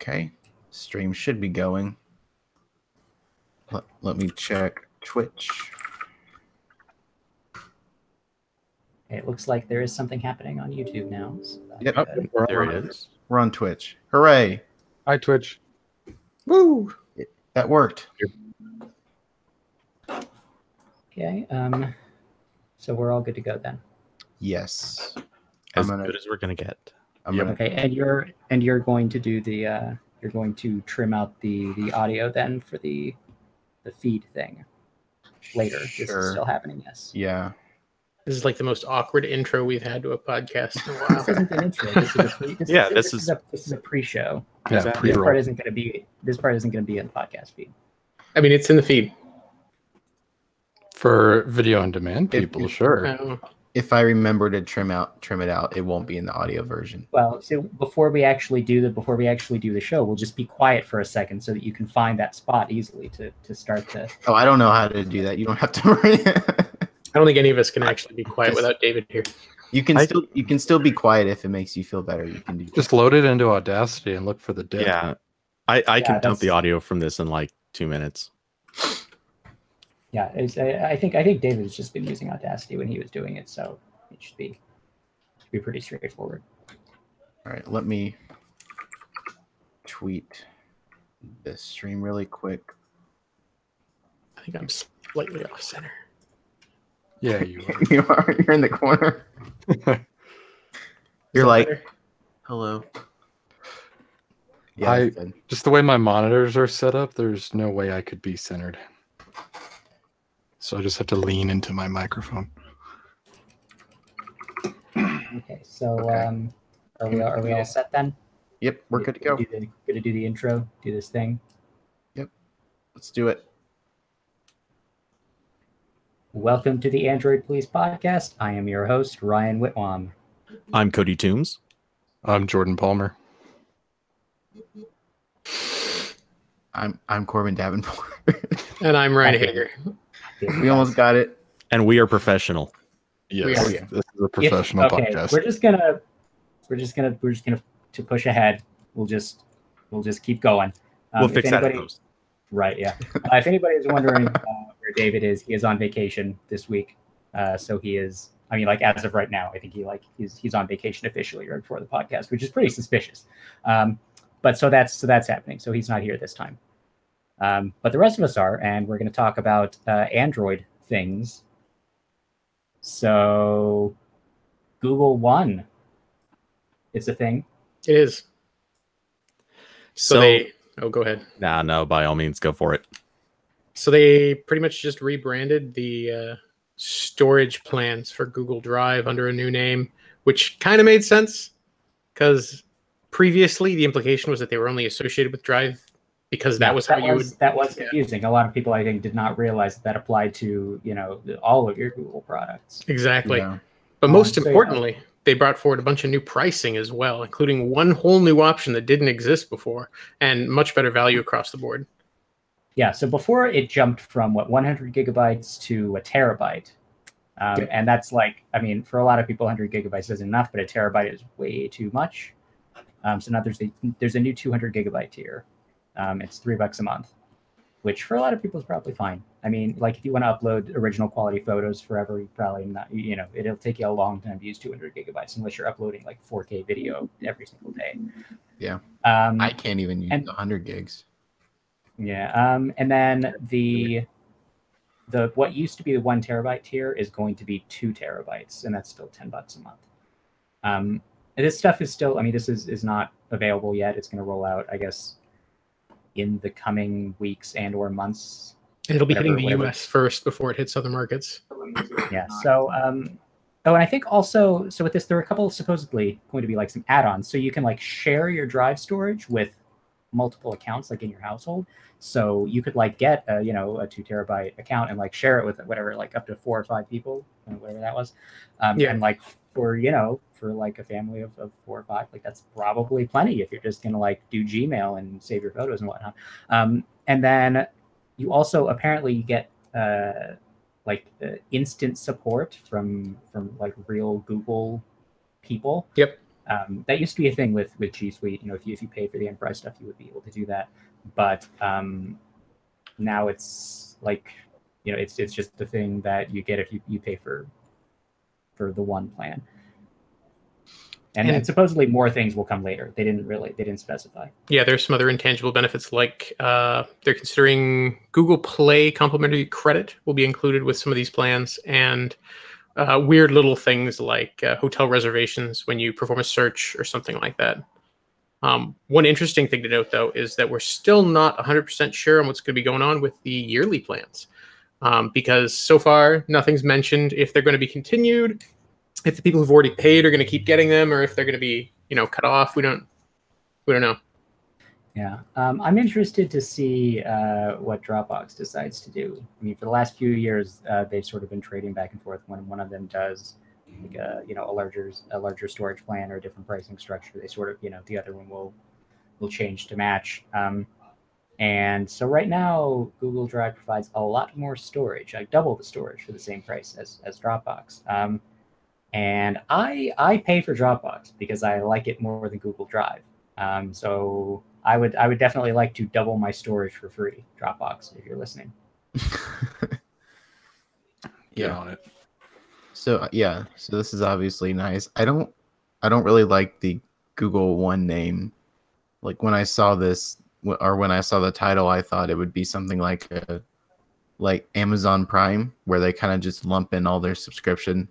Okay. Stream should be going. Let me check Twitch. It looks like there is something happening on YouTube now. So Yep. There it is. We're on Twitch. Hooray. Hi, Twitch. Woo! That worked. Okay. So we're all good to go then. Yes. As good as we're gonna get. Okay, and you're going to do the you're going to trim out the audio then for the feed thing later. Sure. This is still happening, yes. Yeah. This is like the most awkward intro we've had to a podcast in a while. This isn't an intro. This is a pre-show. Yeah, Exactly. This part isn't going to be in the podcast feed. I mean, it's in the feed. For video on demand people, sure. If I remember to trim it out, it won't be in the audio version. Well, so before we actually do the show, we'll just be quiet for a second so that you can find that spot easily to start the. Oh, I don't know how to do that. You don't have to. I don't think any of us can actually be quiet without David here. You can still be quiet if it makes you feel better. You can do just load it into Audacity and look for the dip. Yeah, I can dump the audio from this in like 2 minutes. Yeah, I think David has just been using Audacity when he was doing it, so it should be pretty straightforward. All right, let me tweet this stream really quick. I think I'm slightly off center. Yeah, you are. You are. You're in the corner. You're like, better? hello. Yeah, just the way my monitors are set up, there's no way I could be centered. So I just have to lean into my microphone. Okay, so are we all set then? Yep, we're good to go. Gonna do the intro, do this thing. Yep, let's do it. Welcome to the Android Police Podcast. I am your host, Ryan Whitwam. I'm Cody Toombs. I'm Jordan Palmer. I'm Corbin Davenport. And I'm Ryan Hager. We almost got it. And we are professional. Yes, this is a professional podcast. We're just gonna to push ahead. We'll just keep going. We'll fix that post. Right, yeah. If anybody is wondering where David is, he is on vacation this week. So he is, I mean, like as of right now, I think he's on vacation officially right before the podcast, which is pretty suspicious. But so that's happening. So he's not here this time. But the rest of us are, and we're going to talk about Android things. So Google One, it's a thing. It is. So go ahead. No, by all means, go for it. So they pretty much just rebranded the storage plans for Google Drive under a new name, which kind of made sense because previously the implication was that they were only associated with Drive because that was confusing. A lot of people, I think, did not realize that applied to all of your Google products. Exactly. Yeah. But most importantly, they brought forward a bunch of new pricing as well, including one whole new option that didn't exist before and much better value across the board. Yeah, so before it jumped from 100 gigabytes to a terabyte. And that's like, I mean, for a lot of people, 100 gigabytes isn't enough, but a terabyte is way too much. So now there's a new 200 gigabyte tier. It's $3 a month, which for a lot of people is probably fine. I mean, like if you want to upload original quality photos forever, you probably not, it'll take you a long time to use 200 gigabytes unless you're uploading like 4K video every single day. Yeah. I can't even use 100 gigs. Yeah. And then the what used to be the 1 terabyte tier is going to be 2 terabytes, and that's still $10 a month. And this stuff is still, I mean, this is not available yet. It's going to roll out, I guess, in the coming weeks and or months. It'll be hitting the US first before it hits other markets. Yeah. So, and I think also, so with this, there are a couple of supposedly going to be like some add-ons. So you can like share your drive storage with multiple accounts, like in your household. So you could like get a 2 terabyte account and like share it with whatever, like up to 4 or 5 people, whatever that was. And like for like a family of 4 or 5, like that's probably plenty if you're just going to like do Gmail and save your photos and whatnot. And then you also apparently get instant support from like real Google people. Yep. That used to be a thing with G Suite. You know, if you pay for the enterprise stuff, you would be able to do that. But now it's like, you know, it's just the thing that you get if you pay for the one plan. And supposedly more things will come later. They didn't specify. Yeah, there's some other intangible benefits, like they're considering Google Play complimentary credit will be included with some of these plans, and weird little things like hotel reservations when you perform a search or something like that. One interesting thing to note, though, is that we're still not 100% sure on what's going to be going on with the yearly plans, because so far nothing's mentioned if they're going to be continued, if the people who've already paid are going to keep getting them, or if they're going to be, you know, cut off. We don't know. Yeah, I'm interested to see what Dropbox decides to do. I mean, for the last few years, they've sort of been trading back and forth. When one of them does, like a larger storage plan or a different pricing structure, they sort of, you know, the other one will change to match. And so right now, Google Drive provides a lot more storage, like double the storage for the same price as Dropbox. And I pay for Dropbox because I like it more than Google Drive. So I would definitely like to double my storage for free, Dropbox, if you're listening. Get on it. So yeah, so this is obviously nice. I don't really like the Google One name. Like when I saw this, or when I saw the title, I thought it would be something like Amazon Prime, where they kind of just lump in all their subscription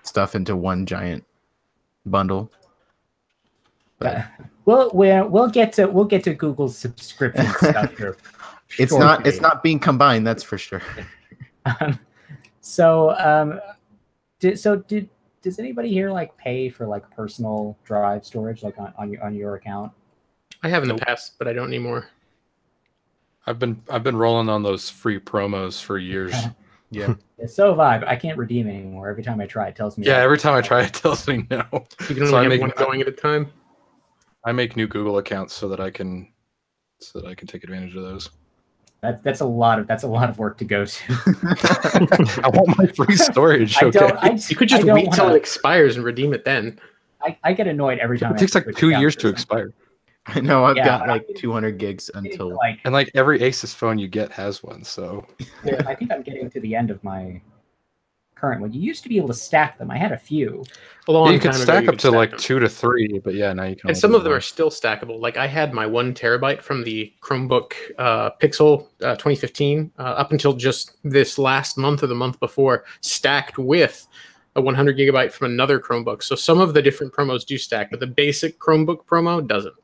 stuff into one giant bundle. But we'll get to Google's subscription stuff here. It's not being combined, that's for sure. Does anybody here like pay for like personal drive storage, like on your account? I have in the past, but I don't anymore. I've been rolling on those free promos for years. Yeah. So have I, but I can't redeem anymore. Every time I try, it tells me. Yeah, every time I try, it tells me no. You can only have one going at a time. I make new Google accounts so that I can take advantage of those. That's a lot of work to go to. I want my free storage. You could just wait till it expires and redeem it then. I get annoyed every time. It takes like 2 years to expire. I know. I've got like 200 gigs until. And like every Asus phone you get has one. So I think I'm getting to the end of my current one. You used to be able to stack them. I had a few. You could stack up to like 2 to 3, but yeah, now you can. And some of them are still stackable. Like I had my 1 terabyte from the Chromebook Pixel 2015 up until just this last month or the month before, stacked with a 100 gigabyte from another Chromebook. So some of the different promos do stack, but the basic Chromebook promo doesn't.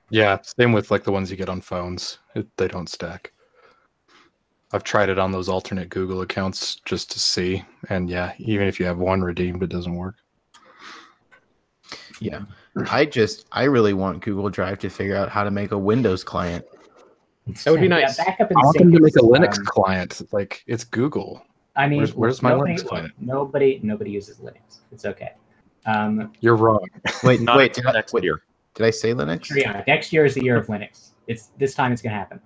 Yeah, same with like the ones you get on phones. They don't stack. I've tried it on those alternate Google accounts just to see. And yeah, even if you have one redeemed, it doesn't work. Yeah. I really want Google Drive to figure out how to make a Windows client. That would be nice. Yeah, backup and I want them sync to make a is, Linux client. Like, it's Google. I mean, where's my Linux client? Nobody uses Linux. It's okay. You're wrong. Wait, next year. Did I say Linux? Yeah, next year is the year of Linux. This time it's gonna happen.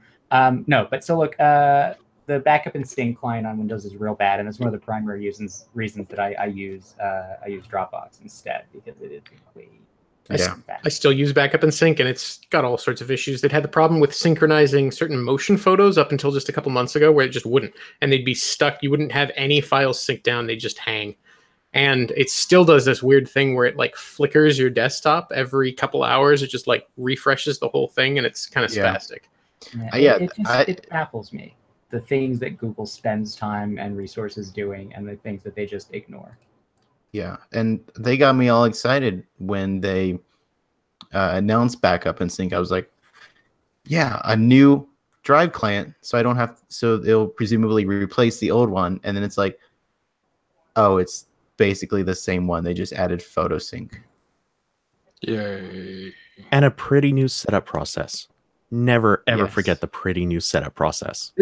No, but so look, the backup and sync client on Windows is real bad, and it's one of the primary reasons that I use Dropbox instead, because it is way bad. I still use backup and sync, and it's got all sorts of issues. They'd had the problem with synchronizing certain motion photos up until just a couple months ago, where it just wouldn't, and they'd be stuck. You wouldn't have any files synced down; they just hang. And it still does this weird thing where it like flickers your desktop every couple hours. It just like refreshes the whole thing, and it's kind of spastic. It baffles me, the things that Google spends time and resources doing, and the things that they just ignore. Yeah, and they got me all excited when they announced backup and sync. I was like, yeah, a new Drive client, so I don't have. So they'll presumably replace the old one, and then it's like, oh, it's basically the same one. They just added photo sync. Yay. And a pretty new setup process. Never, ever Yes. forget the pretty new setup process.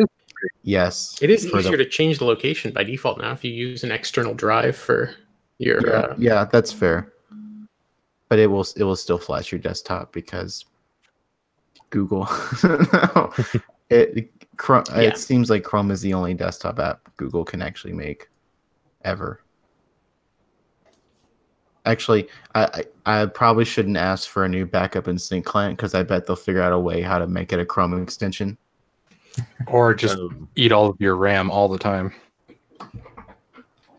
Yes. It is easier to change the location by default now if you use an external drive for your. Yeah, that's fair. But it will still flash your desktop because Google. It seems like Chrome is the only desktop app Google can actually make ever. Actually, I probably shouldn't ask for a new backup and sync client because I bet they'll figure out a way how to make it a Chrome extension. Or just eat all of your RAM all the time.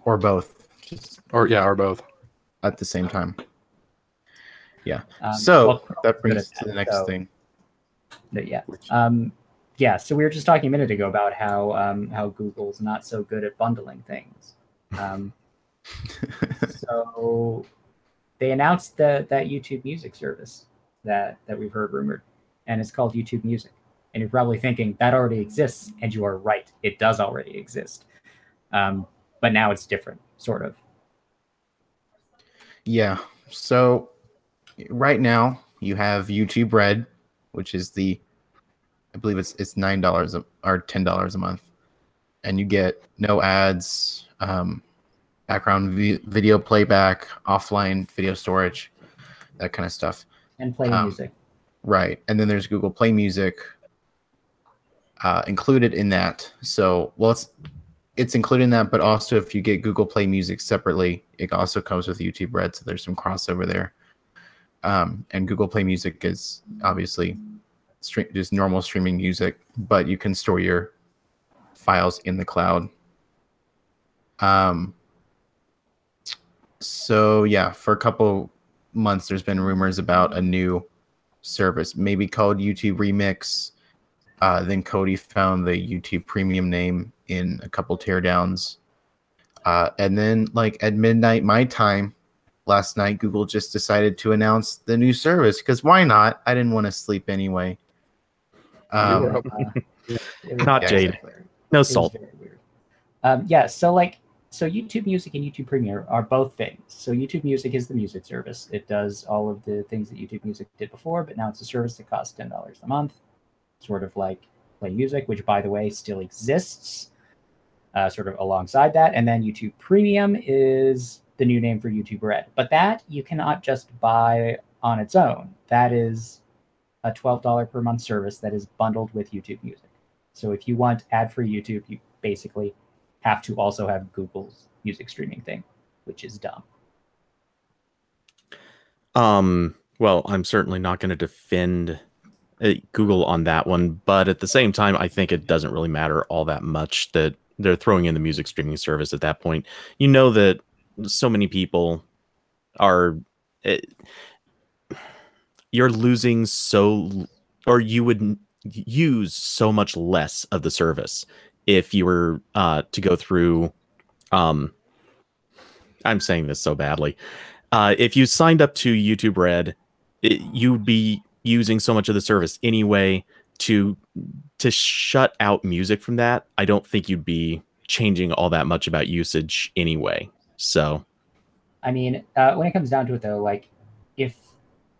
Or both. Or both. At the same time. Yeah. Well, that brings us to the next thing. Yeah. Yeah, so we were just talking a minute ago about how Google's not so good at bundling things. So they announced that YouTube Music service that we've heard rumored, and it's called YouTube Music. And you're probably thinking that already exists, and you are right. It does already exist. But now it's different, sort of. Yeah. So right now you have YouTube Red, which is I believe it's $9 or $10 a month, and you get no ads, background video playback, offline video storage, that kind of stuff, and Play Music. Right, and then there's Google Play Music included in that. So, well, it's included in that, but also if you get Google Play Music separately, it also comes with YouTube Red. So there's some crossover there. And Google Play Music is obviously just normal streaming music, but you can store your files in the cloud. So yeah, for a couple months, there's been rumors about a new service, maybe called YouTube Remix. Then Cody found the YouTube Premium name in a couple teardowns. And then, like at midnight my time last night, Google just decided to announce the new service because why not? I didn't want to sleep anyway. Not Jade. Exactly. No salt. Very weird. Yeah, so YouTube Music and YouTube Premium are both things. So YouTube Music is the music service. It does all of the things that YouTube Music did before, but now it's a service that costs $10 a month, sort of like Play Music, which, by the way, still exists, sort of alongside that. And then YouTube Premium is the new name for YouTube Red. But that you cannot just buy on its own. That is a $12 per month service that is bundled with YouTube Music. So if you want ad-free YouTube, you basically have to also have Google's music streaming thing, which is dumb. Well, I'm certainly not going to defend Google on that one, but at the same time, I think it doesn't really matter all that much that they're throwing in the music streaming service at that point. You know that so many people are... you're losing or you would use so much less of the service if you were to go through, I'm saying this so badly. If you signed up to YouTube Red, you'd be using so much of the service anyway. To shut out music from that, I don't think you'd be changing all that much about usage anyway. So, I mean, when it comes down to it, though, like if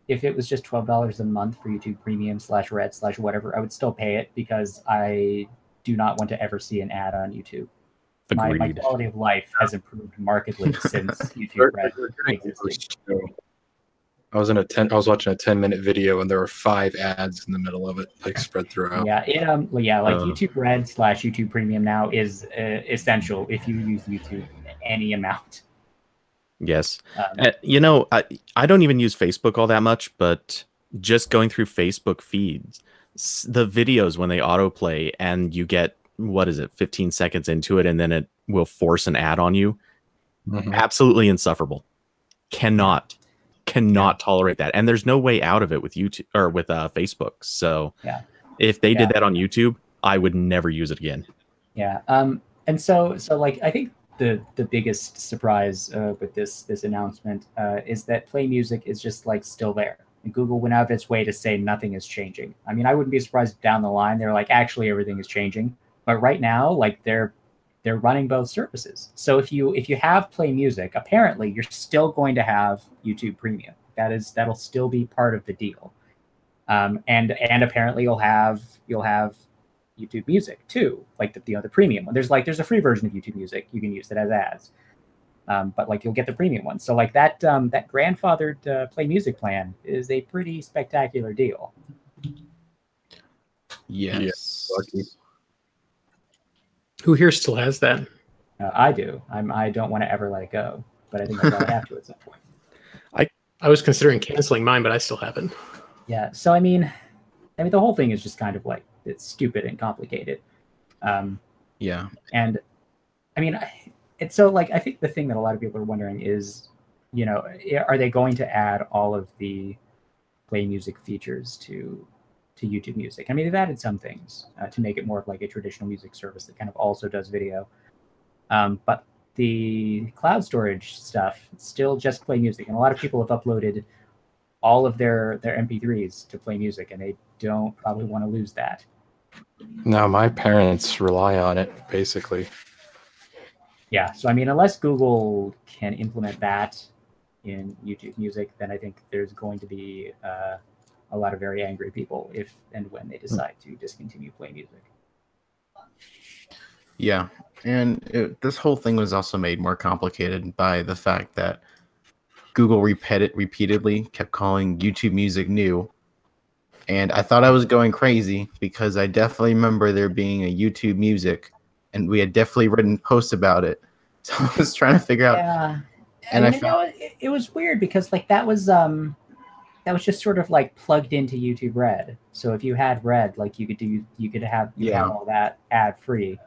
it was just $12 a month for YouTube Premium /Red /whatever, I would still pay it because I do not want to ever see an ad on YouTube. My quality of life has improved markedly since YouTube Red existed. I was watching a 10-minute video and there were 5 ads in the middle of it, like spread throughout. Yeah, YouTube Red /YouTube Premium now is essential if you use YouTube any amount. Yes. You know, I don't even use Facebook all that much, but just going through Facebook feeds, the videos when they autoplay and you get, 15 seconds into it and then it will force an ad on you. Mm-hmm. Absolutely insufferable. Cannot tolerate that. And there's no way out of it with YouTube or with Facebook. So if they did that on YouTube, I would never use it again. Yeah. And so like, I think the biggest surprise with this announcement is that Play Music is just like still there. And Google went out of its way to say nothing is changing. I mean, I wouldn't be surprised if down the line they're like, actually everything is changing. But right now, like they're running both services. So if you have Play Music, apparently you're still going to have YouTube Premium. That'll still be part of the deal. And apparently you'll have YouTube Music too, like the premium one. There's a free version of YouTube Music. You can use it as ads. But like you'll get the premium one. So like that grandfathered Play Music plan is a pretty spectacular deal. Yes. Lucky. Who here still has that? I do. I don't want to ever let it go, but I think I'll probably have to at some point. I was considering canceling mine, but I still haven't. Yeah. So I mean, the whole thing is just kind of like it's stupid and complicated. Yeah. And I mean, it's so like I think the thing that a lot of people are wondering is, are they going to add all of the Play Music features to YouTube Music? I mean, they've added some things to make it more of like a traditional music service that kind of also does video. But the cloud storage stuff, it's still just Play Music, and a lot of people have uploaded all of their MP3s to Play Music, and they don't probably want to lose that. No, my parents rely on it, basically. Yeah, so I mean, unless Google can implement that in YouTube Music, then I think there's going to be a lot of very angry people if and when they decide to discontinue Play Music. Yeah, and this whole thing was also made more complicated by the fact that Google repeatedly kept calling YouTube Music new. And I thought I was going crazy because I definitely remember there being a YouTube Music, and we had definitely written posts about it. So I was trying to figure out. Yeah, And I found it was weird because like that was just sort of like plugged into YouTube Red. So if you had Red, like you could have all that ad free.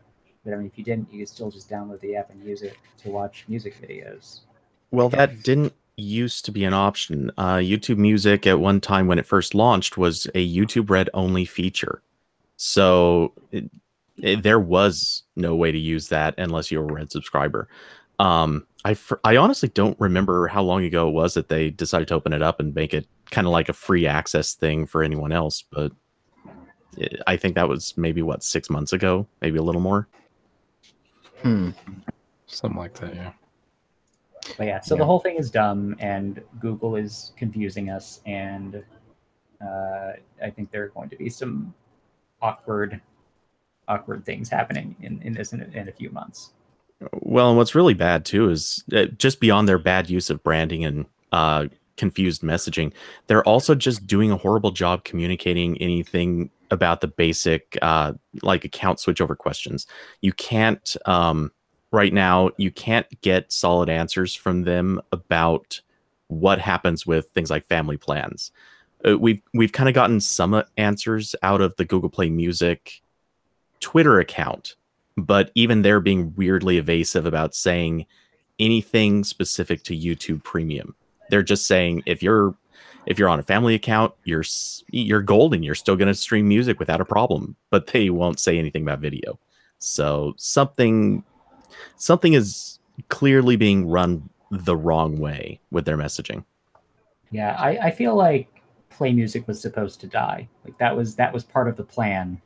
But I mean, if you didn't, you could still just download the app and use it to watch music videos. Well, that didn't used to be an option. YouTube Music at one time when it first launched was a YouTube Red only feature. So there was no way to use that unless you were a Red subscriber. I honestly don't remember how long ago it was that they decided to open it up and make it kind of like a free access thing for anyone else. But I think that was maybe, 6 months ago, maybe a little more. Something like that, yeah. But yeah, so the whole thing is dumb, and Google is confusing us, and I think there are going to be some awkward things happening in this in a few months. Well, and what's really bad too is just beyond their bad use of branding and confused messaging, they're also just doing a horrible job communicating anything about the basic like account switchover questions. You can't right now, you can't get solid answers from them about what happens with things like family plans. We've kind of gotten some answers out of the Google Play Music Twitter account, but even they're being weirdly evasive about saying anything specific to YouTube Premium. They're just saying if you're on a family account, you're golden. You're still going to stream music without a problem, but they won't say anything about video. So something is clearly being run the wrong way with their messaging. Yeah, I feel like Play Music was supposed to die. Like that was part of the plan.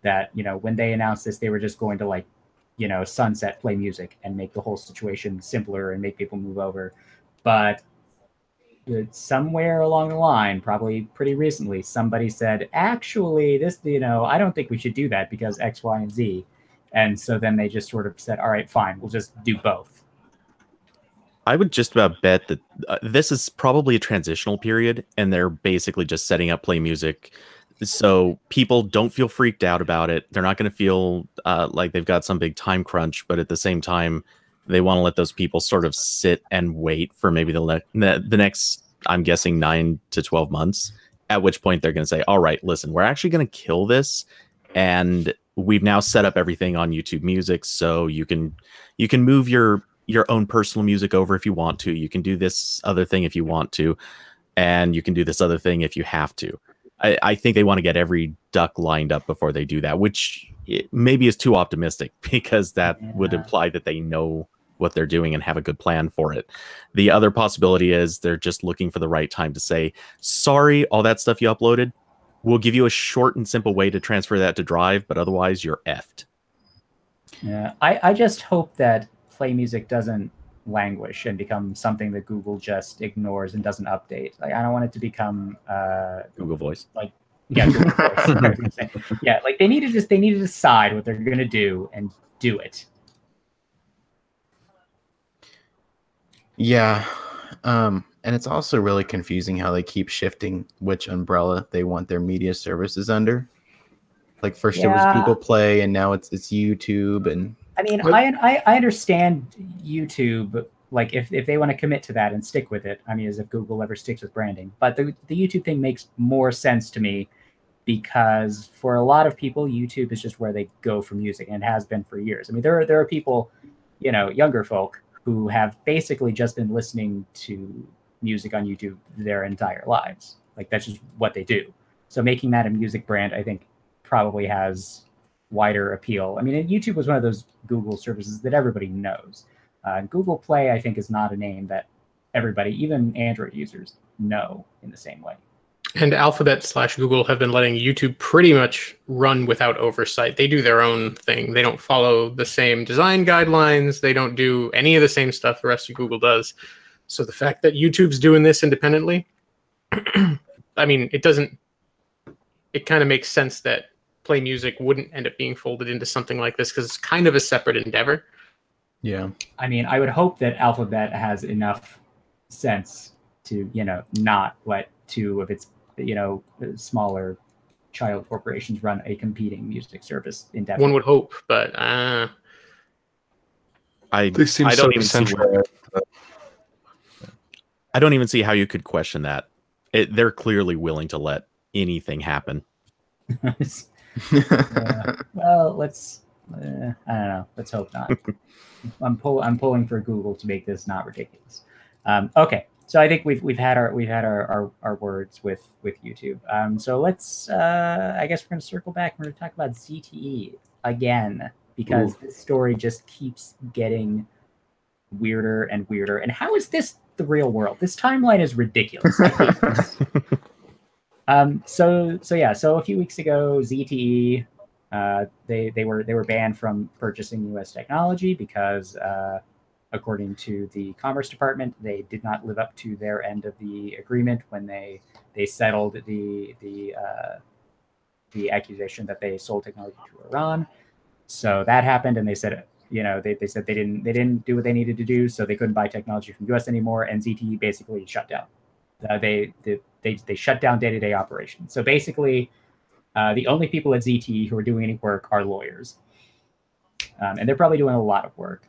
That when they announced this, they were just going to like sunset Play Music and make the whole situation simpler and make people move over. But somewhere along the line, probably pretty recently, somebody said, actually, this I don't think we should do that because X, Y, and Z. And so then they just sort of said, all right, fine, we'll just do both. I would just about bet that this is probably a transitional period, and they're basically just setting up Play Music so people don't feel freaked out about it. They're not going to feel like they've got some big time crunch, but at the same time, they want to let those people sort of sit and wait for maybe the next, I'm guessing, 9 to 12 months, at which point they're going to say, all right, listen, we're actually going to kill this, and we've now set up everything on YouTube Music, so you can move your own personal music over if you want to. You can do this other thing if you want to, and you can do this other thing if you have to. I think they want to get every duck lined up before they do that, which maybe is too optimistic because that would imply that they know what they're doing and have a good plan for it. The other possibility is they're just looking for the right time to say, sorry, all that stuff you uploaded, we'll give you a short and simple way to transfer that to Drive, but otherwise you're effed. Yeah, I just hope that Play Music doesn't languish and become something that Google just ignores and doesn't update. Like I don't want it to become Google Voice. Like Google Voice. Yeah, like they need to decide what they're going to do and do it. Yeah. And it's also really confusing how they keep shifting which umbrella they want their media services under. Like first it was Google Play, and now it's YouTube. And I mean, I understand YouTube like if they want to commit to that and stick with it, I mean, as if Google ever sticks with branding. But the YouTube thing makes more sense to me because for a lot of people, YouTube is just where they go for music, and it has been for years. I mean, there are people, you know, younger folk who have basically just been listening to music on YouTube their entire lives. Like that's just what they do. So making that a music brand, I think, probably has wider appeal. I mean, YouTube was one of those Google services that everybody knows. Google Play, I think, is not a name that everybody, even Android users, know in the same way. And Alphabet/Google have been letting YouTube pretty much run without oversight. They do their own thing. They don't follow the same design guidelines. They don't do any of the same stuff the rest of Google does. So the fact that YouTube's doing this independently, I mean, it kind of makes sense that Play Music wouldn't end up being folded into something like this because it's kind of a separate endeavor. Yeah. I mean, I would hope that Alphabet has enough sense to, you know, not let two of its, you know, smaller child corporations run a competing music service indefinitely. One would hope, but They seem I so don't even see centralized. I don't even see how you could question that. They're clearly willing to let anything happen. Well, let's. I don't know. Let's hope not. I'm pulling for Google to make this not ridiculous. Okay, so I think we've had our words with YouTube. So let's. I guess we're going to circle back. We're going to talk about ZTE again because this story just keeps getting weirder and weirder. And how is this the real world? This timeline is ridiculous. I hate this. So a few weeks ago, ZTE, they were banned from purchasing U.S. technology because, according to the Commerce Department, they did not live up to their end of the agreement when they settled the accusation that they sold technology to Iran. So that happened, and they said, you know, they said they didn't do what they needed to do, so they couldn't buy technology from U.S. anymore, and ZTE basically shut down. They shut down day-to-day operations. So basically, the only people at ZTE who are doing any work are lawyers, and they're probably doing a lot of work.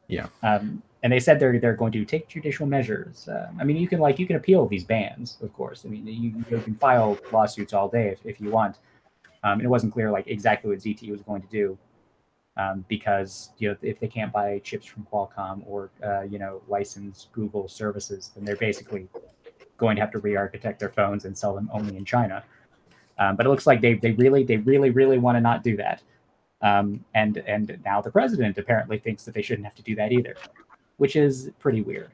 Yeah. And they said they're going to take judicial measures. I mean, you can appeal these bans, of course. I mean, you can file lawsuits all day if you want. It wasn't clear like exactly what ZTE was going to do. Because, you know, if they can't buy chips from Qualcomm or you know, license Google services, then they're basically going to have to re-architect their phones and sell them only in China. But it looks like they really want to not do that. And now the president apparently thinks that they shouldn't have to do that either, which is pretty weird.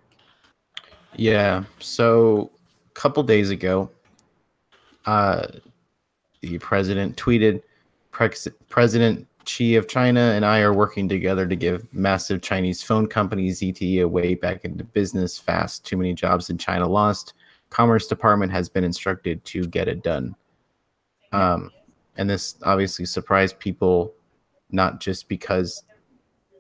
Yeah. So a couple days ago, the president tweeted, President Xi of China and I are working together to give massive Chinese phone company ZTE a way back into business fast. Too many jobs in China lost. Commerce Department has been instructed to get it done. And this obviously surprised people, not just because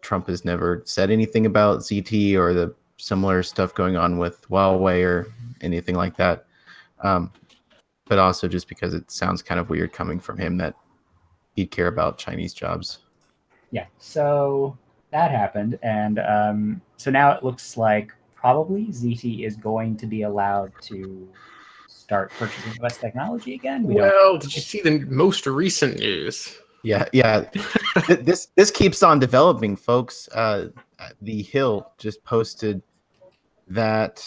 Trump has never said anything about ZTE or the similar stuff going on with Huawei or anything like that, but also just because it sounds kind of weird coming from him that he'd care about Chinese jobs. Yeah, so that happened, and so now it looks like probably ZTE is going to be allowed to start purchasing U.S. technology again. Did you see the most recent news? Yeah. This keeps on developing, folks. The Hill just posted that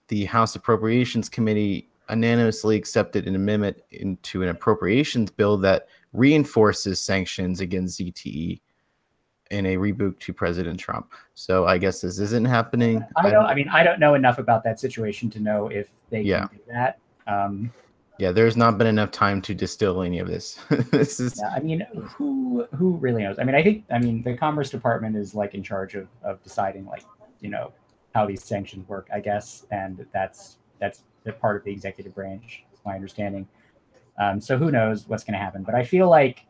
the House Appropriations Committee unanimously accepted an amendment into an appropriations bill that reinforces sanctions against ZTE in a rebuke to President Trump. So I guess this isn't happening. I don't know enough about that situation to know if they can do that. Yeah, there's not been enough time to distill any of this. This is. Yeah, I mean, who really knows? I mean, the Commerce Department is like in charge of deciding, like, you know, how these sanctions work, I guess, and that's the part of the executive branch, is my understanding. So who knows what's going to happen? But I feel like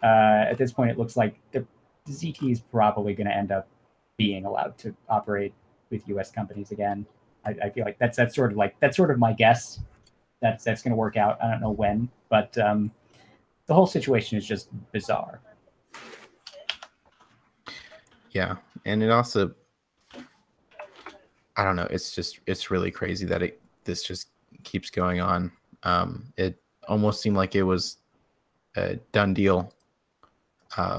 at this point, it looks like the ZT is probably going to end up being allowed to operate with U.S. companies again. I feel like that's sort of my guess. That's going to work out. I don't know when, but the whole situation is just bizarre. Yeah, And it also, I don't know, it's really crazy that this just keeps going on. It almost seemed like it was a done deal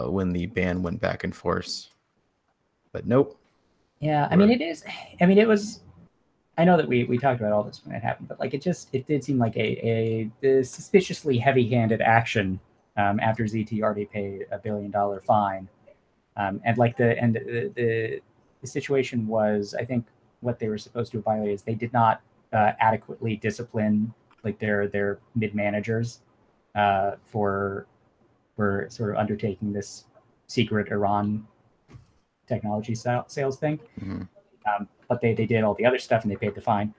when the ban went back in force, but nope. Yeah, I mean, it is. I mean, it was. I know that we talked about all this when it happened, but like it did seem like a suspiciously heavy-handed action after ZT already paid $1 billion fine, and like the situation was, I think what they were supposed to violate is they did not adequately discipline like their mid managers for sort of undertaking this secret Iran technology sales thing. Mm-hmm. But they did all the other stuff and they paid the fine.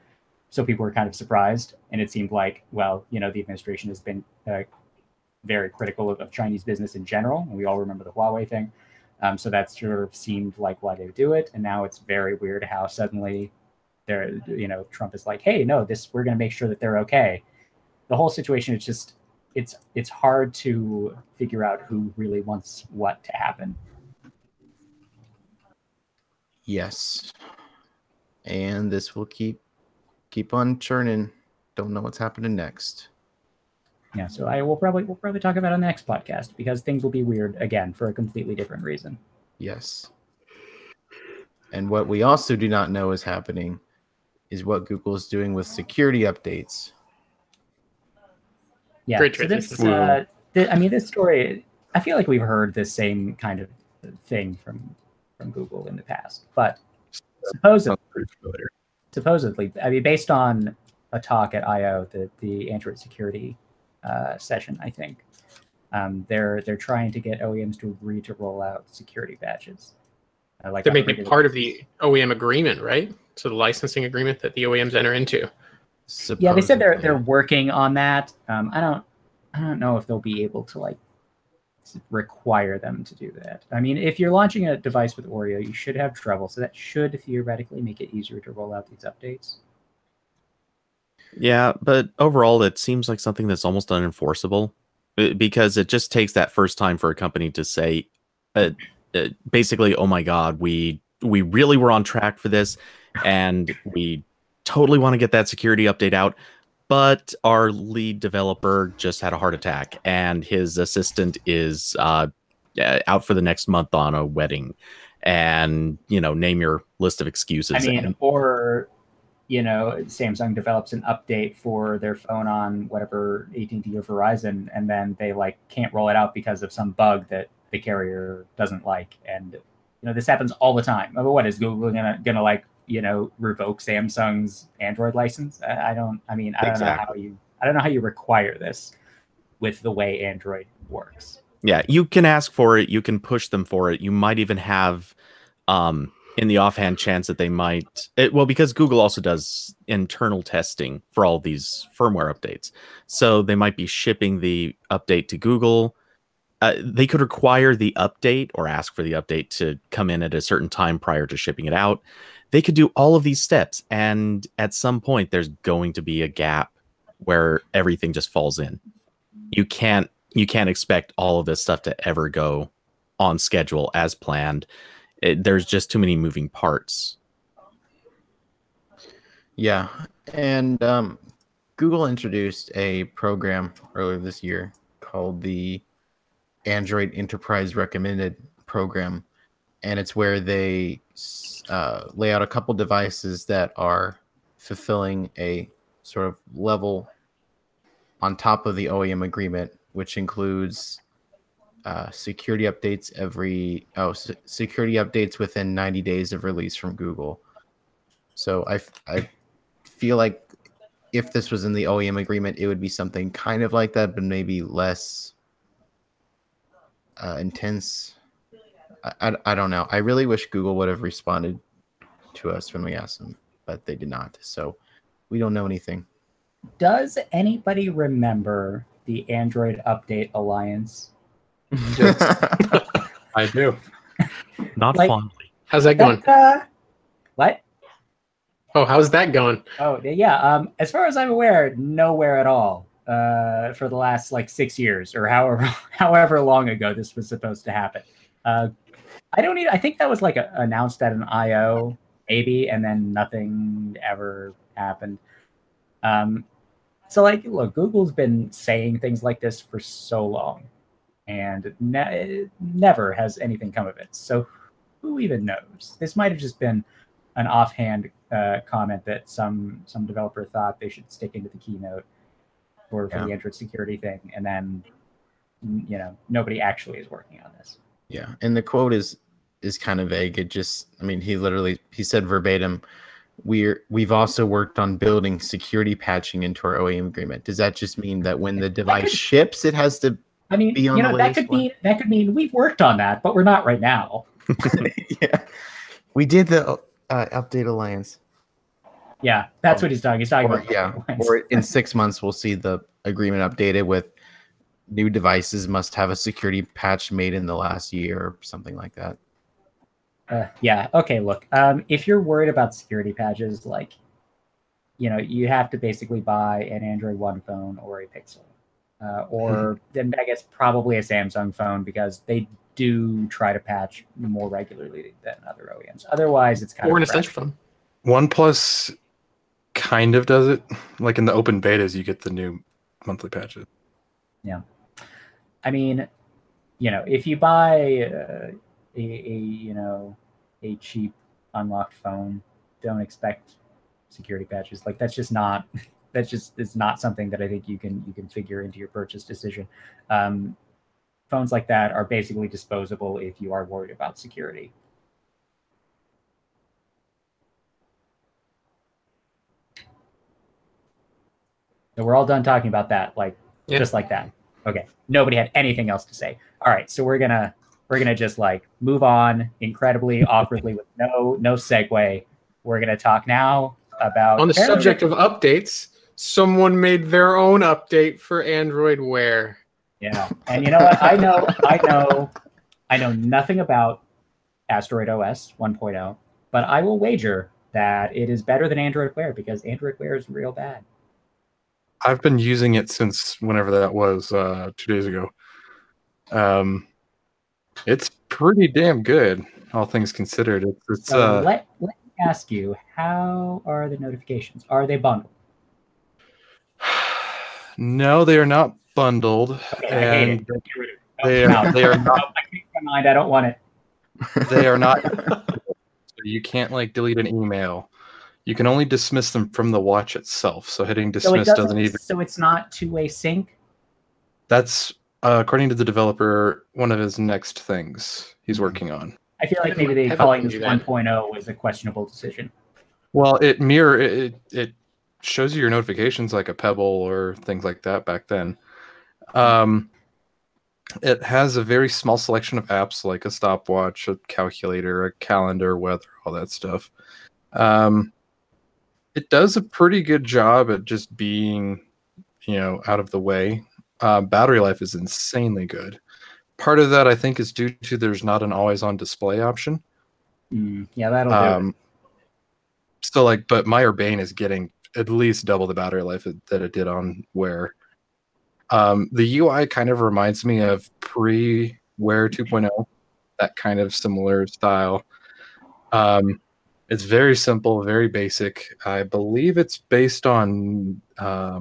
So people were kind of surprised. And it seemed like, well, you know, the administration has been very critical of Chinese business in general. And we all remember the Huawei thing. So that sort of seemed like why they would do it. And now it's very weird how suddenly they're, you know, Trump is like, hey, no, we're going to make sure that they're okay. The whole situation is just, it's hard to figure out who really wants what to happen. Yes. And this will keep on churning. Don't know what's happening next. Yeah, so we'll probably talk about it on the next podcast because things will be weird again for a completely different reason. Yes. And what we also do not know is happening is what Google is doing with security updates. Yeah, Great so this, transition. I mean, this story, I feel like we've heard the same kind of thing from Google in the past, but Sounds pretty familiar. supposedly, I mean, based on a talk at I/O, the Android security session, I think they're trying to get OEMs to agree to roll out security patches. Like They're making it part of the OEM agreement, right? So the licensing agreement that the OEMs enter into. Yeah, they said Supposedly. they're working on that. I don't know if they'll be able to like require them to do that. I mean, if you're launching a device with Oreo, you should have trouble, so that should theoretically make it easier to roll out these updates. Yeah, but overall, it seems like something that's almost unenforceable because it just takes that first time for a company to say, basically, "Oh my God, we really were on track for this, and we totally want to get that security update out." But our lead developer just had a heart attack, and his assistant is out for the next month on a wedding, and name your list of excuses. I mean, or you know, Samsung develops an update for their phone on whatever AT&T or Verizon, and then they like can't roll it out because of some bug that the carrier doesn't like. And this happens all the time. What is Google gonna like revoke Samsung's Android license? I don't Exactly. know how you require this with the way Android works. Yeah, you can ask for it, you can push them for it. You might even have in the offhand chance that they might because Google also does internal testing for all these firmware updates. So they might be shipping the update to Google. They could require the update or ask for the update to come in at a certain time prior to shipping it out. They could do all of these steps, and at some point there's going to be a gap where everything just falls in. You can't expect all of this stuff to ever go on schedule as planned. There's just too many moving parts. Yeah, and Google introduced a program earlier this year called the Android Enterprise Recommended Program, and it's where they lay out a couple devices that are fulfilling a sort of level on top of the OEM agreement, which includes security updates security updates within 90 days of release from Google. So I feel like if this was in the OEM agreement, it would be something kind of like that, but maybe less intense. I don't know. I really wish Google would have responded to us when we asked them, but they did not. So we don't know anything. Does anybody remember the Android Update Alliance? I do. Not Like- fondly. How's that going? What? Oh, how's that going? Oh, yeah. As far as I'm aware, nowhere at all for the last like 6 years or however long ago this was supposed to happen. I think that was like announced at an I/O maybe, and then nothing ever happened. So like, look, Google's been saying things like this for so long, and never has anything come of it. So who even knows? This might have just been an offhand comment that some developer thought they should stick into the keynote for the Android security thing, and then nobody actually is working on this. Yeah, and the quote is kind of vague. It just, I mean, he said verbatim, we've also worked on building security patching into our OEM agreement. Does that just mean that when the device ships, it has to be on the latest one? That could mean we've worked on that, but we're not right now. Yeah, we did the update alliance. Yeah, that's what he's talking. He's talking about. Yeah, or in 6 months we'll see the agreement updated with new devices must have a security patch made in the last year or something like that. Yeah. Okay. Look, if you're worried about security patches, like, you have to basically buy an Android One phone or a Pixel, or then I guess probably a Samsung phone, because they do try to patch more regularly than other OEMs. Otherwise, it's kind of an essential phone. OnePlus kind of does it. Like in the open betas, you get the new monthly patches. Yeah. I mean, if you buy a cheap unlocked phone, don't expect security patches. Like, that's just not it's not something that I think you can figure into your purchase decision. Phones like that are basically disposable if you are worried about security. So we're all done talking about that, just like that. Okay. Nobody had anything else to say. All right, so we're gonna just move on incredibly awkwardly with no segue. We're gonna talk now about, on the subject of updates, someone made their own update for Android Wear. Yeah, and you know what? I know nothing about Asteroid OS 1.0, but I will wager that it is better than Android Wear, because Android Wear is real bad. I've been using it since whenever that was, 2 days ago. It's pretty damn good, all things considered. So let me ask you, how are the notifications? Are they bundled? No, they are not bundled. Okay, and I hate it. they are not. I changed my mind. I don't want it. They are not. So you can't delete an email. You can only dismiss them from the watch itself. So hitting dismiss doesn't even. So it's not two-way sync? That's according to the developer, one of his next things he's working on. I feel like maybe they calling this 1.0 was a questionable decision. Well, it shows you your notifications like a Pebble or things like that back then. It has a very small selection of apps like a stopwatch, a calculator, a calendar, weather, all that stuff. It does a pretty good job at just being, out of the way. Battery life is insanely good. Part of that, I think, is due to there's not an always-on display option. Yeah, that'll do it. So, but my Urbane is getting at least double the battery life that it did on Wear. The UI kind of reminds me of pre-Wear 2.0, that kind of similar style. It's very simple, very basic. I believe it's based on, I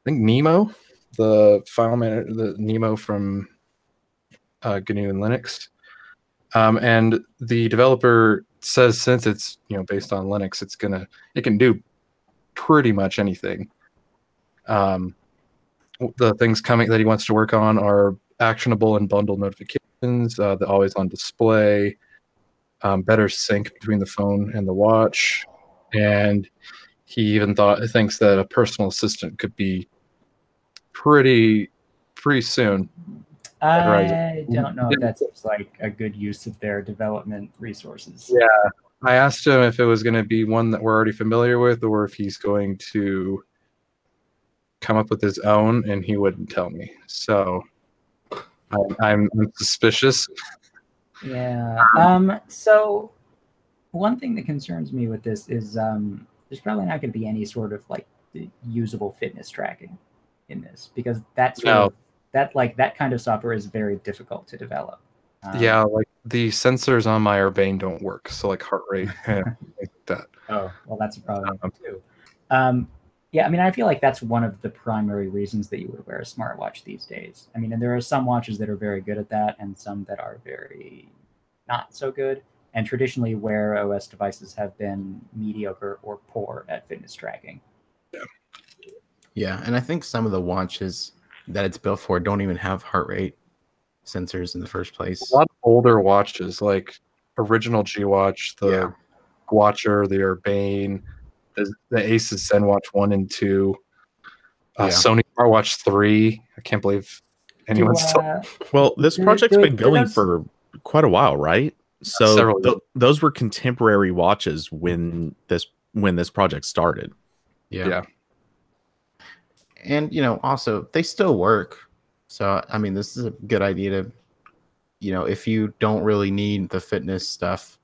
think Nemo, the file manager, the Nemo from GNU and Linux. And the developer says since it's based on Linux, it can do pretty much anything. The things coming that he wants to work on are actionable and bundled notifications, the always on display, better sync between the phone and the watch, and he even thinks that a personal assistant could be pretty soon. I don't know if that's like a good use of their development resources. Yeah, I asked him if it was going to be one that we're already familiar with, or if he's going to come up with his own, and he wouldn't tell me. So I'm suspicious. Yeah. So one thing that concerns me with this is there's probably not going to be any sort of usable fitness tracking in this, because that kind of software is very difficult to develop. Yeah, like the sensors on my Urbane don't work, so like heart rate, like that. Oh, well, that's a problem too. Yeah, I mean, I feel like that's one of the primary reasons that you would wear a smartwatch these days. I mean, and there are some watches that are very good at that, and some that are very not so good. And traditionally, Wear OS devices have been mediocre or poor at fitness tracking. Yeah, and I think some of the watches that it's built for don't even have heart rate sensors in the first place. A lot of older watches, like original G Watch, the Watcher, the Urbane, the Asus ZenWatch 1 and 2, Sony Smartwatch 3. I can't believe anyone's still. Well, this project's been going for quite a while, right? So those were contemporary watches when this project started. Yeah. And also they still work. So I mean, this is a good idea to, if you don't really need the fitness stuff,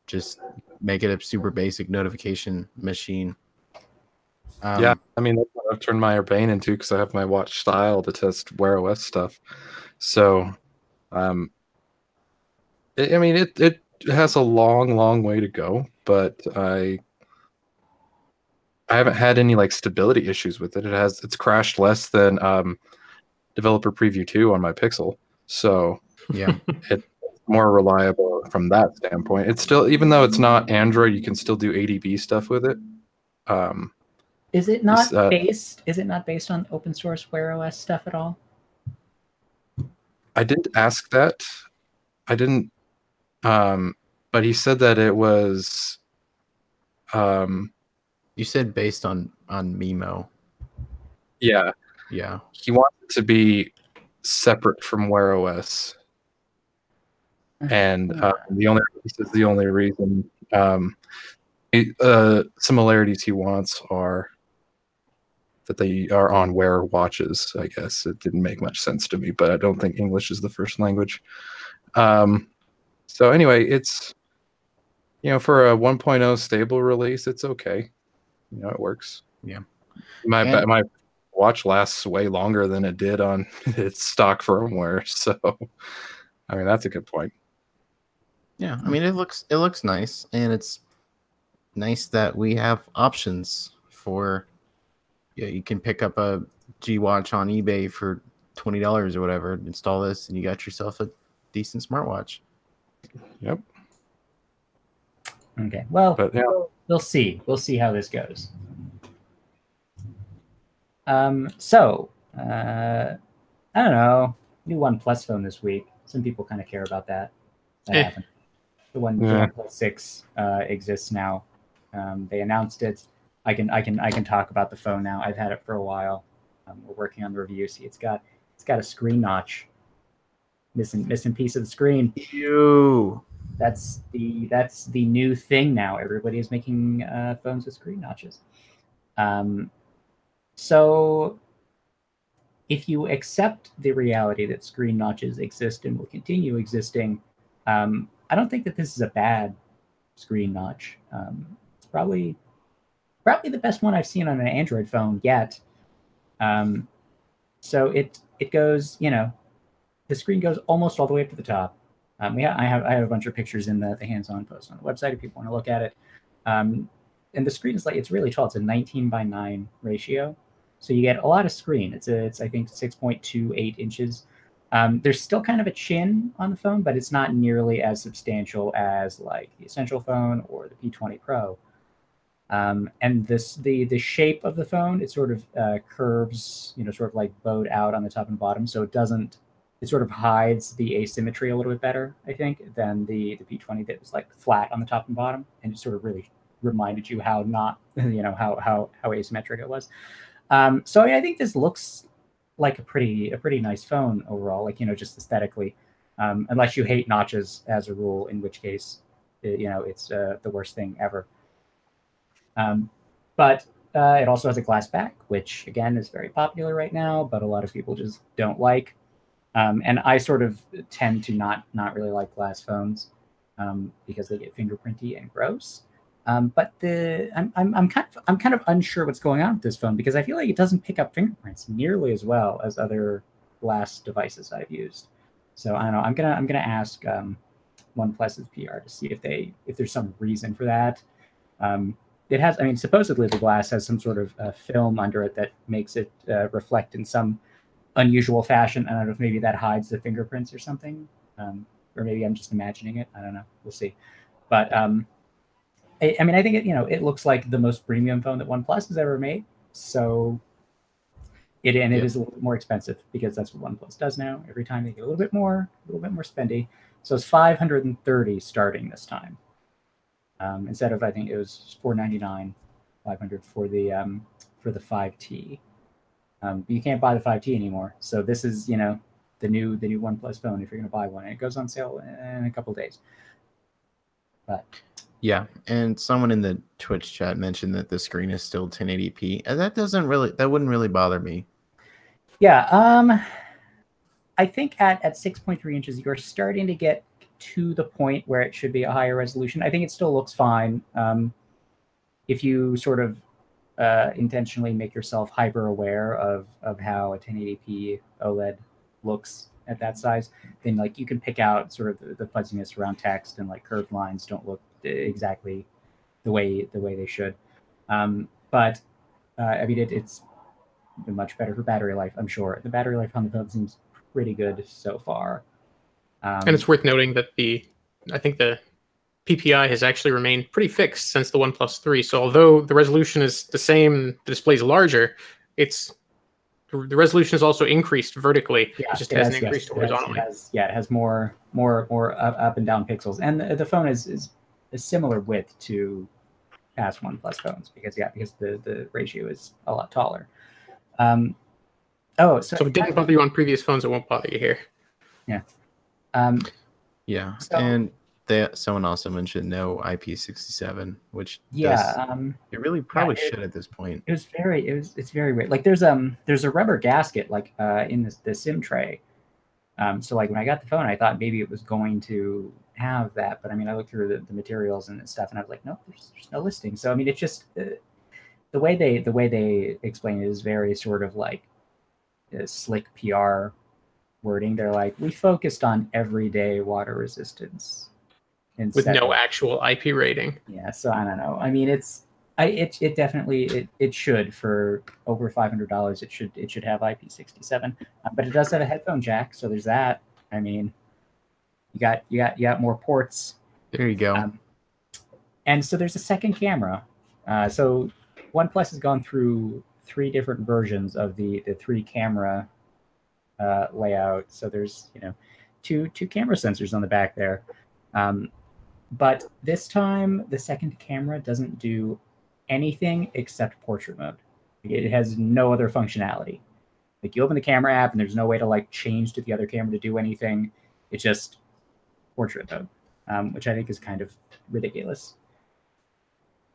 just make it a super basic notification machine. Yeah, I mean, that's what I've turned my Urbane into because I have my watch style to test Wear OS stuff. So, I mean, it has a long way to go, but I haven't had any like stability issues with it. It's crashed less than Developer Preview 2 on my Pixel. So yeah, it's more reliable from that standpoint. It's still, even though it's not Android, you can still do ADB stuff with it. Is it not based? Is it not based on open source Wear OS stuff at all? I didn't ask that. I didn't. But he said that it was. You said based on Mimo. Yeah. Yeah. He wants it to be separate from Wear OS. And this is the only reason. Similarities he wants are that they are on Wear watches. I guess it didn't make much sense to me, but I don't think English is the first language. So anyway, it's for a 1.0 stable release, it's okay. It works. Yeah. My watch lasts way longer than it did on its stock firmware. So, I mean, that's a good point. Yeah, I mean, it looks nice, and it's nice that we have options for. Yeah, you can pick up a G Watch on eBay for $20 or whatever. Install this, and you got yourself a decent smartwatch. Yep. Okay. Well, we'll see. We'll see how this goes. So I don't know. New OnePlus phone this week. Some people kind of care about that. That happened. The OnePlus 6 exists now. They announced it. I can talk about the phone now. I've had it for a while. We're working on the review. See, it's got a screen notch. Missing piece of the screen. Ew. That's the new thing now. Everybody is making phones with screen notches. So if you accept the reality that screen notches exist and will continue existing, I don't think that this is a bad screen notch. It's probably the best one I've seen on an Android phone yet. So it goes, the screen goes almost all the way up to the top. I have a bunch of pictures in the hands-on post on the website if people want to look at it. And the screen is it's really tall. It's a 19:9 ratio, so you get a lot of screen. It's I think 6.28 inches. There's still kind of a chin on the phone, but it's not nearly as substantial as like the Essential phone or the P20 Pro. And the shape of the phone, it sort of curves, sort of like bowed out on the top and bottom, so it sort of hides the asymmetry a little bit better, I think, than the P20 that was like flat on the top and bottom, and it sort of really reminded you how not, how asymmetric it was. So I think this looks like a pretty nice phone overall, like, just aesthetically, unless you hate notches as a rule, in which case, it's the worst thing ever. But it also has a glass back, which again is very popular right now, but a lot of people just don't like. And I sort of tend to not really like glass phones because they get fingerprinty and gross. But I'm kind of unsure what's going on with this phone because I feel like it doesn't pick up fingerprints nearly as well as other glass devices I've used. So I don't know. I'm gonna ask OnePlus's PR to see if there's some reason for that. It has, I mean, supposedly the glass has some sort of film under it that makes it reflect in some unusual fashion. I don't know if maybe that hides the fingerprints or something, or maybe I'm just imagining it. I don't know. We'll see. But I mean, I think it looks like the most premium phone that OnePlus has ever made. So it is a little bit more expensive because that's what OnePlus does now. Every time they get a little bit more spendy. So it's $530 starting this time. Instead of, I think it was $499, $500 for the 5T. But you can't buy the 5T anymore. So this is, the new OnePlus phone if you're going to buy one. And it goes on sale in a couple of days. But yeah, and someone in the Twitch chat mentioned that the screen is still 1080p, and that wouldn't really bother me. Yeah, I think at 6.3 inches, you're starting to get to the point where it should be a higher resolution. I think it still looks fine. If you sort of intentionally make yourself hyper aware of how a 1080p OLED looks at that size, then like you can pick out sort of the fuzziness around text, and like curved lines don't look exactly the way they should. But I mean, it's much better for battery life, I'm sure. The battery life on the phone seems pretty good so far. And it's worth noting that I think the PPI has actually remained pretty fixed since the OnePlus 3. So although the resolution is the same, the display is larger, the resolution is also increased vertically. Yeah, it just hasn't increased horizontally. It has more up and down pixels, and the phone is a similar width to past OnePlus phones because the ratio is a lot taller. So if it didn't bother you on previous phones, it won't bother you here. Yeah. And someone also mentioned no IP67, which it really probably should at this point. It's very weird. Like there's a rubber gasket like in the SIM tray. So like when I got the phone, I thought maybe it was going to have that, but I mean I looked through the materials and stuff, and I was like, nope, there's no listing. So I mean it's just the way they explain it is very sort of like slick PR wording. They're like, we focused on everyday water resistance with no actual IP rating. Yeah, so I don't know. I mean, it definitely should, for over $500. It should have IP67, but it does have a headphone jack, so there's that. I mean, you got more ports. There you go. And so there's a second camera. So OnePlus has gone through 3 different versions of the 3 camera layout. So there's two camera sensors on the back there. But this time, the second camera doesn't do anything except portrait mode. It has no other functionality. Like you open the camera app, and there's no way to like change to the other camera to do anything. It's just portrait mode, which I think is kind of ridiculous.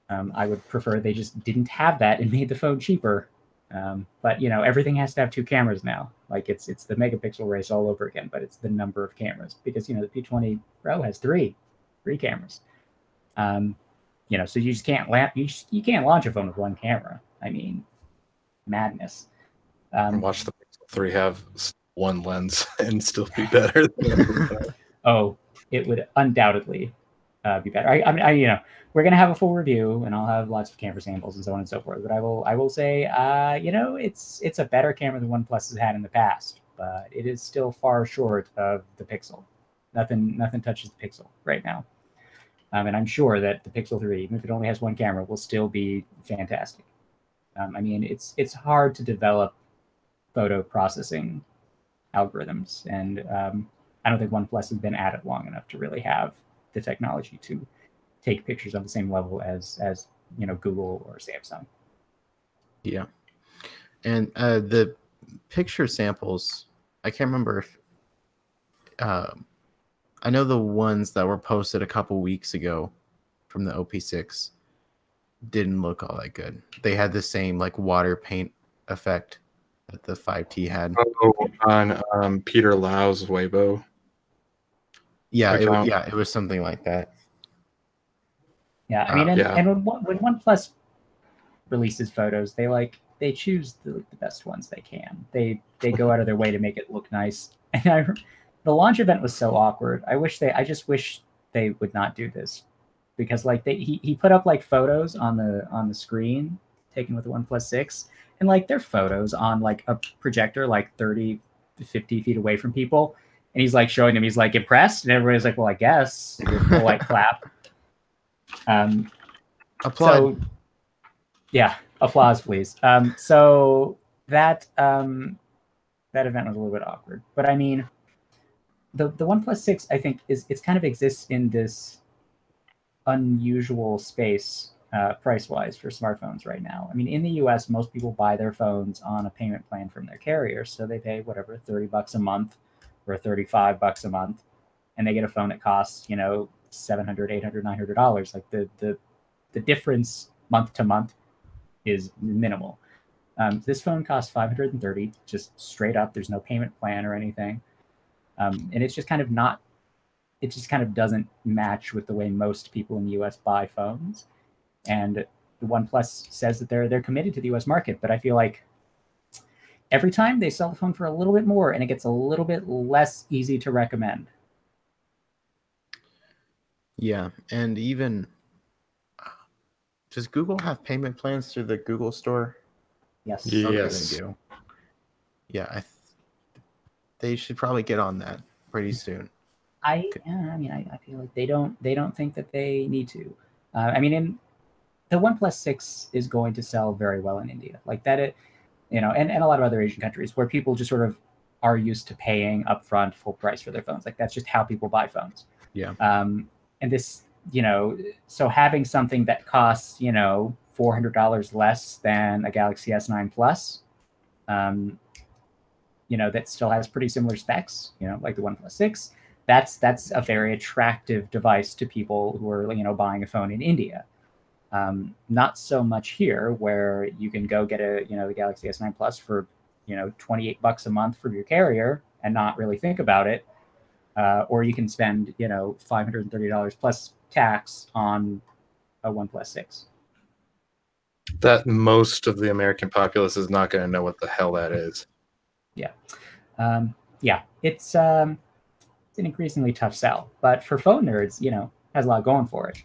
I would prefer they just didn't have that and made the phone cheaper. But everything has to have 2 cameras now. Like it's the megapixel race all over again, but it's the number of cameras because the P20 Pro has 3 cameras. So you just can't you can't launch a phone with 1 camera. I mean, madness. Watch the Pixel 3 have 1 lens and still be better. Oh, it would undoubtedly be better. I mean, we're gonna have a full review, and I'll have lots of camera samples and so on and so forth. But I will say, it's a better camera than OnePlus has had in the past, but it is still far short of the Pixel. Nothing touches the Pixel right now. And I'm sure that the Pixel 3, even if it only has 1 camera, will still be fantastic. I mean, it's hard to develop photo processing algorithms, and I don't think OnePlus has been at it long enough to really have the technology to take pictures on the same level as Google or Samsung. Yeah, and the picture samples, I can't remember if I know the ones that were posted a couple weeks ago from the OP6 didn't look all that good. They had the same like water paint effect that the 5T had. On Peter Lau's Weibo. Yeah, it was something like that. Yeah, I mean, and when OnePlus releases photos, they choose the best ones they can. They go out of their way to make it look nice. And the launch event was so awkward. I just wish they would not do this, because like he put up like photos on the screen taken with the OnePlus 6, and like they're photos on like a projector like 30 to 50 feet away from people, and he's like showing them, he's like impressed, and everybody's like, well, I guess, with a like clap. Applaud. So yeah, applause please. So that that event was a little bit awkward, but I mean, the OnePlus 6, I think, it's kind of exists in this unusual space price wise for smartphones right now. I mean, in the US, most people buy their phones on a payment plan from their carrier, so they pay whatever, $30 a month or $35 a month, and they get a phone that costs, you know, $700, $800, $900. Like the difference month to month is minimal. This phone costs $530, just straight up. There's no payment plan or anything, and it's just kind of not. It just kind of doesn't match with the way most people in the U.S. buy phones. And the OnePlus says that they're committed to the U.S. market, but I feel like every time they sell the phone for a little bit more, and it gets a little bit less easy to recommend. Yeah, and even does Google have payment plans through the Google Store? Yes. Yeah. Okay, Yes. they do. Yeah, they should probably get on that pretty soon. I mean, I feel like they don't think that they need to. I mean, the OnePlus 6 is going to sell very well in India, like that. It, you know, and a lot of other Asian countries where people just sort of are used to paying upfront full price for their phones. Like that's just how people buy phones. Yeah. And this, you know, so having something that costs, you know, $400 less than a Galaxy S9 Plus, you know, that still has pretty similar specs, you know, like the OnePlus 6. That's a very attractive device to people who are, you know, buying a phone in India. Not so much here, where you can go get a, you know, the Galaxy S9 Plus for, you know, $28 a month from your carrier and not really think about it, or you can spend, you know, $530 plus tax on a OnePlus 6. That most of the American populace is not going to know what the hell that is. Yeah, yeah, it's an increasingly tough sell, but for phone nerds, you know, has a lot going for it.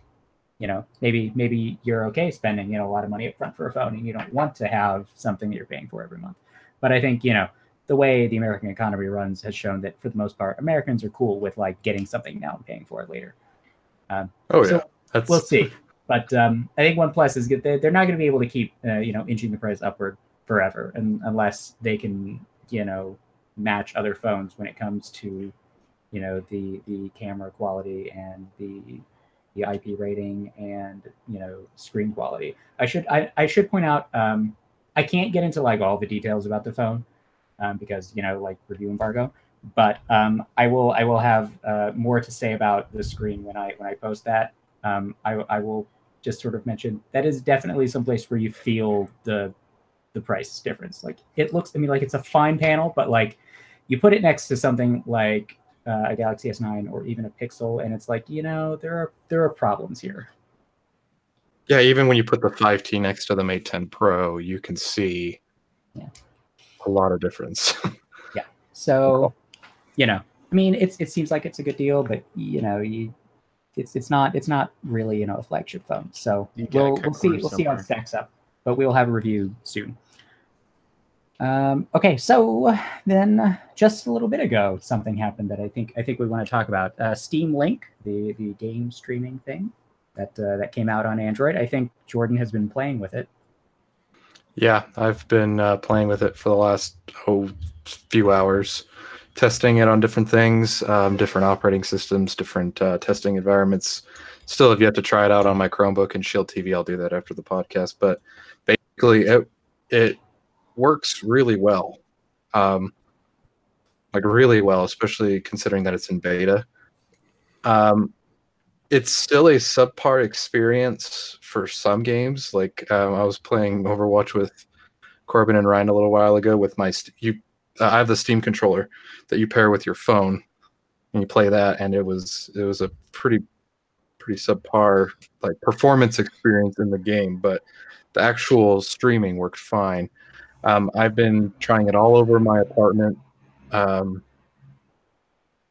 You know, maybe you're okay spending, you know, a lot of money up front for a phone, and you don't want to have something that you're paying for every month. But I think, you know, the way the American economy runs has shown that for the most part, Americans are cool with like getting something now and paying for it later. So we'll see. But I think OnePlus is good. They're not going to be able to keep, you know, inching the price upward forever, unless they can, you know, match other phones when it comes to, you know, the camera quality and the IP rating and, you know, screen quality. I should point out, I can't get into like all the details about the phone because, you know, like review embargo. But I will have more to say about the screen when I post that. I will just sort of mention that is definitely some place where you feel the price difference. Like it looks, I mean, like it's a fine panel, but like you put it next to something like a Galaxy S9 or even a Pixel, and it's like, you know, there are problems here. Yeah, even when you put the 5T next to the Mate 10 Pro, you can see a lot of difference. Yeah. So, you know, I mean, it seems like it's a good deal, but you know, it's not really, you know, a flagship phone. So we'll see how it stacks up, but we'll have a review soon. Okay, so then just a little bit ago, something happened that I think we want to talk about. Steam Link, the game streaming thing that came out on Android. I think Jordan has been playing with it. Yeah, I've been playing with it for the last few hours, testing it on different things, different operating systems, different testing environments. Still have yet to try it out on my Chromebook and Shield TV. I'll do that after the podcast. But basically, it works really well, like really well, especially considering that it's in beta. It's still a subpar experience for some games. Like I was playing Overwatch with Corbin and Ryan a little while ago with my I have the Steam controller that you pair with your phone, and you play that, and it was a pretty subpar like performance experience in the game, but the actual streaming worked fine. I've been trying it all over my apartment.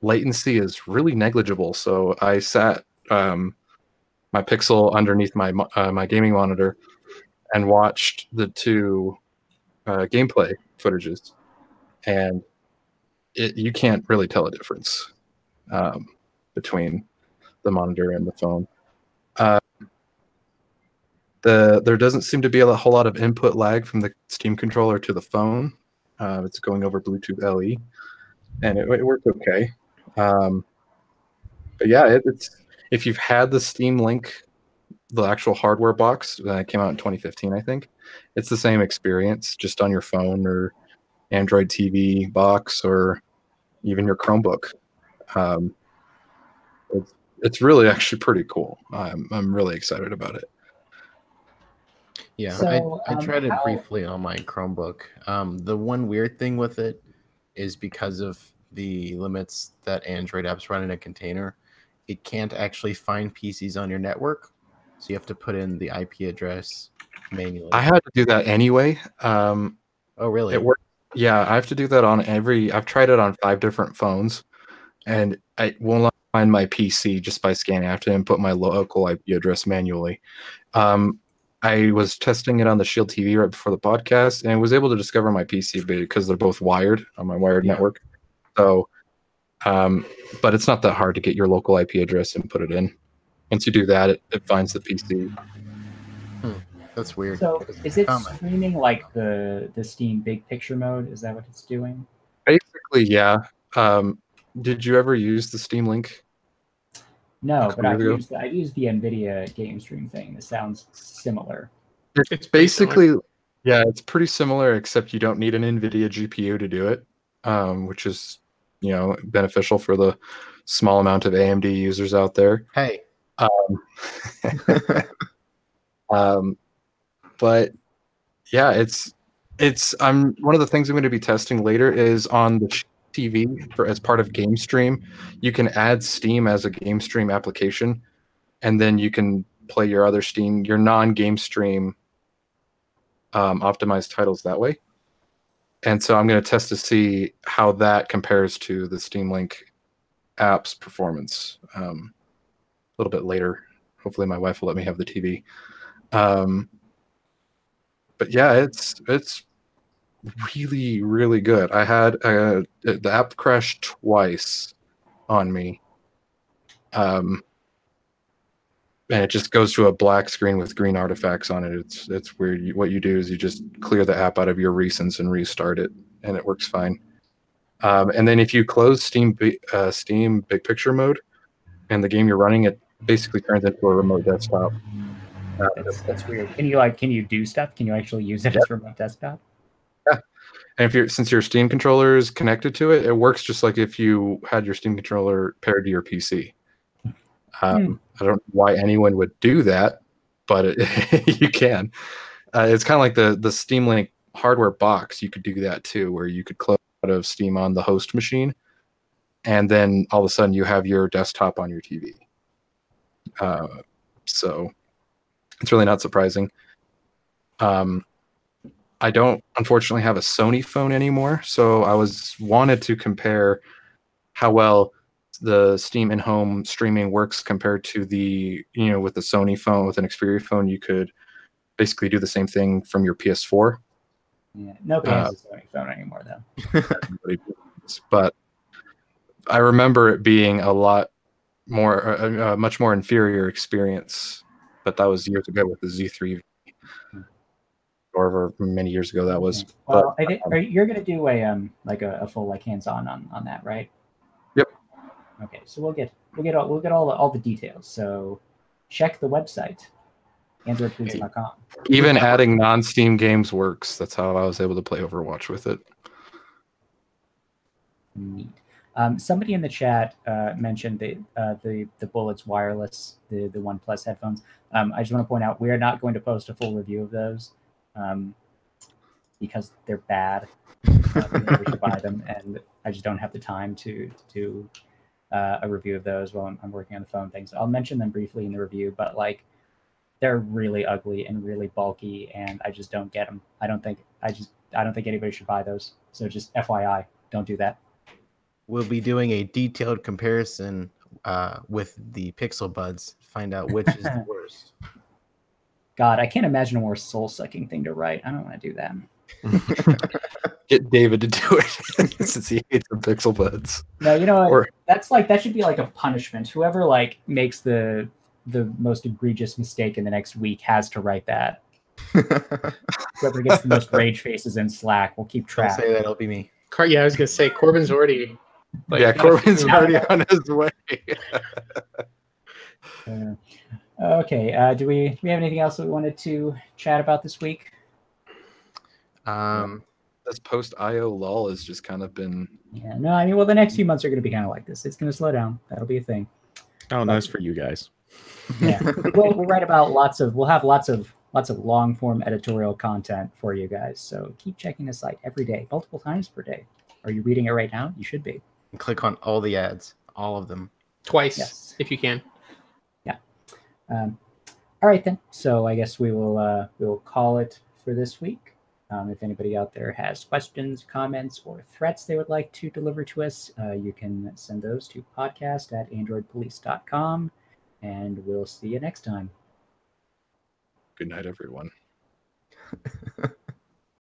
latency is really negligible. So I sat my Pixel underneath my my gaming monitor and watched the two gameplay footages, and you can't really tell a difference between the monitor and the phone. There doesn't seem to be a whole lot of input lag from the Steam controller to the phone. It's going over Bluetooth LE, and it worked okay. But yeah, it's if you've had the Steam Link, the actual hardware box that came out in 2015, I think, it's the same experience, just on your phone or Android TV box or even your Chromebook. It's really actually pretty cool. I'm really excited about it. Yeah, So, I tried it how- briefly on my Chromebook. The one weird thing with it is because of the limits that Android apps run in a container, it can't actually find PCs on your network. So you have to put in the IP address manually. I had to do that anyway. Oh, really? It worked. Yeah, I have to do that on I've tried it on 5 different phones, and I will not find my PC just by scanning. I have to input my local IP address manually. I was testing it on the Shield TV right before the podcast, and was able to discover my PC because they're both wired on my wired network. So, but it's not that hard to get your local IP address and put it in. Once you do that, it finds the PC. That's weird. So is it Um, streaming like the Steam Big Picture mode? Is that what it's doing? Basically, yeah. Did you ever use the Steam Link? No, but I've ago? used the NVIDIA Game Stream thing. It sounds similar. It's basically, yeah, it's pretty similar, except you don't need an NVIDIA GPU to do it, which is, beneficial for the small amount of AMD users out there. Hey. But yeah, I'm one of the things I'm going to be testing later is on the TV as part of Game Stream. You can add Steam as a Game Stream application, and then you can play your other Steam, your non-Game Stream optimized titles that way. And so I'm going to test to see how that compares to the Steam Link app's performance a little bit later. Hopefully my wife will let me have the TV. But yeah, it's really, really good. I had the app crash twice on me. And it just goes to a black screen with green artifacts on it. It's weird. What you do is you just clear the app out of your recents and restart it, and it works fine. And then if you close Steam Big Picture mode, and the game you're running, it basically turns into a remote desktop. That's weird. Can you do stuff? Can you actually use it as remote desktop? Yeah. And since your Steam controller is connected to it, it works just like if you had your Steam controller paired to your PC. I don't know why anyone would do that, but you can. It's kind of like the Steam Link hardware box. You could do that too, where you could close out of Steam on the host machine, and then all of a sudden you have your desktop on your TV. So it's really not surprising. I don't, unfortunately, have a Sony phone anymore, so I wanted to compare how well the Steam in-home streaming works compared to the, with the Sony phone, with an Xperia phone, you could basically do the same thing from your PS4. Yeah, nobody has a Sony phone anymore, though. But I remember it being a lot more, a much more inferior experience. But that was years ago with the Z3, or many years ago that was. Well, I think you're going to do a full hands-on on that, right? Yep. Okay, so we'll get all the details. So check the website, androidpolice.com. Even adding non-Steam games works. That's how I was able to play Overwatch with it. Neat. Somebody in the chat mentioned the Bullets wireless, the OnePlus headphones. I just want to point out we are not going to post a full review of those because they're bad. We should buy them, and I just don't have the time to do a review of those while I'm working on the phone things. I'll mention them briefly in the review, but they're really ugly and really bulky, and I just don't get them. I don't think anybody should buy those. So just FYI, don't do that. we'll be doing a detailed comparison with the Pixel Buds. Find out which is the worst. God, I can't imagine a more soul-sucking thing to write. I don't want to do that. Get David to do it since he hates the Pixel Buds. No, you know what? Or- that should be like a punishment. Whoever like makes the most egregious mistake in the next week has to write that. Whoever gets the most rage faces in Slack will keep Don't track. say that. It'll be me. Yeah, I was gonna say Corbin's already. Corbin's already on his way. Okay. Do we have anything else that we wanted to chat about this week? This post IO lull has just kind of been. Yeah. No, I mean, well, the next few months are going to be kind of like this. It's going to slow down. That'll be a thing. Oh, nice for you guys. Yeah. we'll write about we'll have lots of long form editorial content for you guys. So keep checking the site every day, multiple times per day. Are you reading it right now? You should be. Click on all the ads, all of them. Twice, if you can. Yeah. All right then. So I guess we will call it for this week. If anybody out there has questions, comments, or threats they would like to deliver to us, you can send those to podcast@androidpolice.com, and we'll see you next time. Good night, everyone.